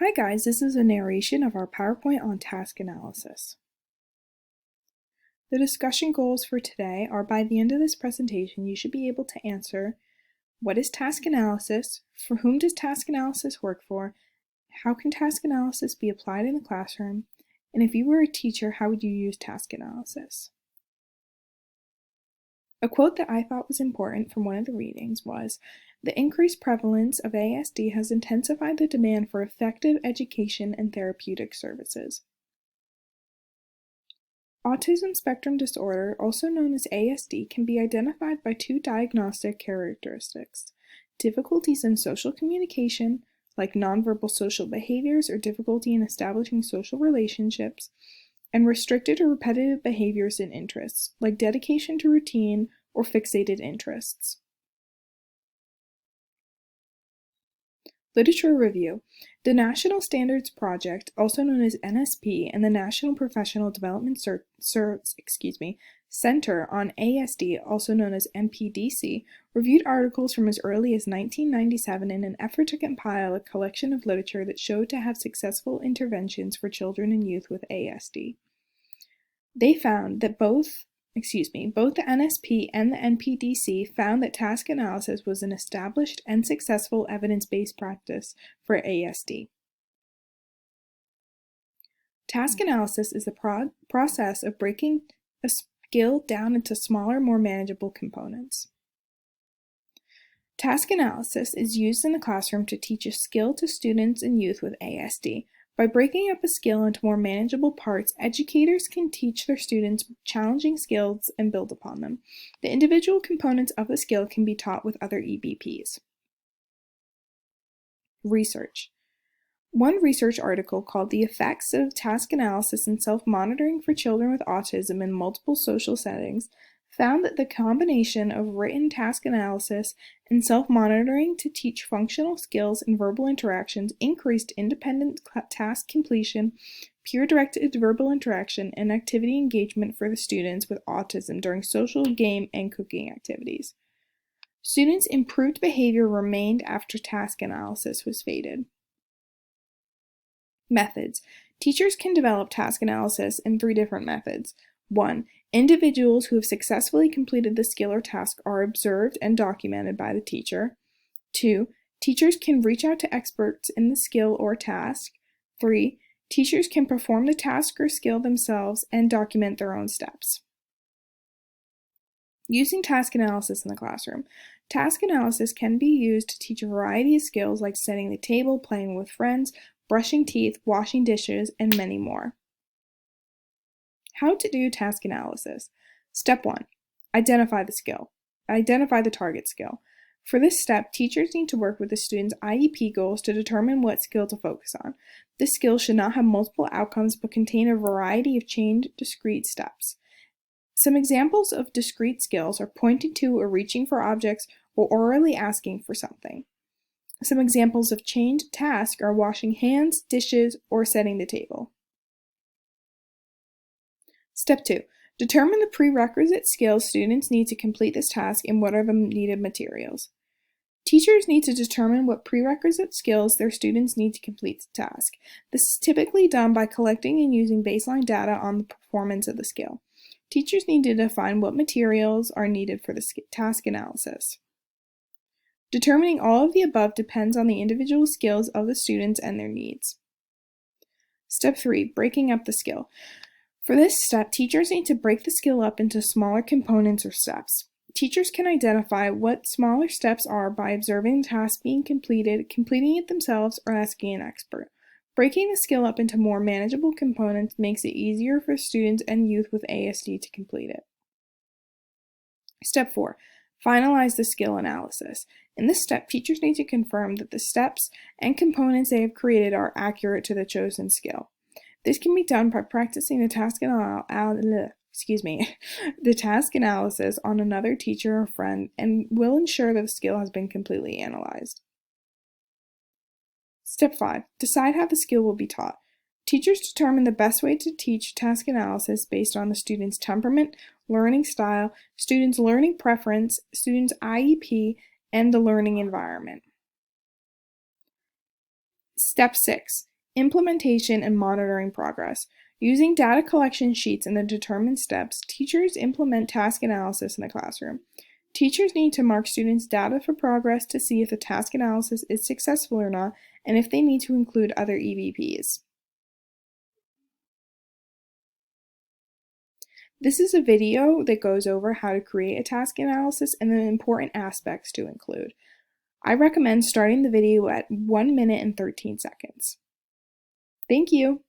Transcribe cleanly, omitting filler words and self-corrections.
Hi guys, this is a narration of our PowerPoint on task analysis. The discussion goals for today are by the end of this presentation, you should be able to answer what is task analysis, for whom does task analysis work for, how can task analysis be applied in the classroom, and if you were a teacher, how would you use task analysis? A quote that I thought was important from one of the readings was, "The increased prevalence of ASD has intensified the demand for effective education and therapeutic services." Autism spectrum disorder, also known as ASD, can be identified by two diagnostic characteristics: difficulties in social communication, like nonverbal social behaviors or difficulty in establishing social relationships, and restricted or repetitive behaviors and interests, like dedication to routine or fixated interests. Literature review. The National Standards Project, also known as NSP, and the National Professional Development Center on ASD, also known as NPDC, reviewed articles from as early as 1997 in an effort to compile a collection of literature that showed to have successful interventions for children and youth with ASD. They found that both the NSP and the NPDC found that task analysis was an established and successful evidence-based practice for ASD. Task analysis is the process of breaking a skill down into smaller, more manageable components. Task analysis is used in the classroom to teach a skill to students and youth with ASD. By breaking up a skill into more manageable parts, educators can teach their students challenging skills and build upon them. The individual components of the skill can be taught with other EBPs. Research. One research article called "The Effects of Task Analysis and Self-Monitoring for Children with Autism in Multiple Social Settings" found that the combination of written task analysis and self-monitoring to teach functional skills and verbal interactions increased independent task completion, peer-directed verbal interaction, and activity engagement for the students with autism during social, game, and cooking activities. Students' improved behavior remained after task analysis was faded. Methods. Teachers can develop task analysis in 3 different methods. 1. Individuals who have successfully completed the skill or task are observed and documented by the teacher. 2. Teachers can reach out to experts in the skill or task. 3. Teachers can perform the task or skill themselves and document their own steps. Using task analysis in the classroom. Task analysis can be used to teach a variety of skills like setting the table, playing with friends, brushing teeth, washing dishes, and many more. How to do task analysis. Step 1. Identify the skill. Identify the target skill. For this step, teachers need to work with the student's IEP goals to determine what skill to focus on. This skill should not have multiple outcomes but contain a variety of chained, discrete steps. Some examples of discrete skills are pointing to or reaching for objects or orally asking for something. Some examples of chained tasks are washing hands, dishes, or setting the table. Step 2. Determine the prerequisite skills students need to complete this task and what are the needed materials. Teachers need to determine what prerequisite skills their students need to complete the task. This is typically done by collecting and using baseline data on the performance of the skill. Teachers need to define what materials are needed for the task analysis. Determining all of the above depends on the individual skills of the students and their needs. Step 3. Breaking up the skill. For this step, teachers need to break the skill up into smaller components or steps. Teachers can identify what smaller steps are by observing the task being completed, completing it themselves, or asking an expert. Breaking the skill up into more manageable components makes it easier for students and youth with ASD to complete it. Step 4. Finalize the skill analysis. In this step, teachers need to confirm that the steps and components they have created are accurate to the chosen skill. This can be done by practicing the task analysis on another teacher or friend and will ensure that the skill has been completely analyzed. Step 5. Decide how the skill will be taught. Teachers determine the best way to teach task analysis based on the student's temperament, learning style, student's learning preference, student's IEP, and the learning environment. Step 6. Implementation and monitoring progress. Using data collection sheets and the determined steps, teachers implement task analysis in the classroom. Teachers need to mark students' data for progress to see if the task analysis is successful or not, and if they need to include other EVPs. This is a video that goes over how to create a task analysis and the important aspects to include. I recommend starting the video at 1 minute and 13 seconds. Thank you.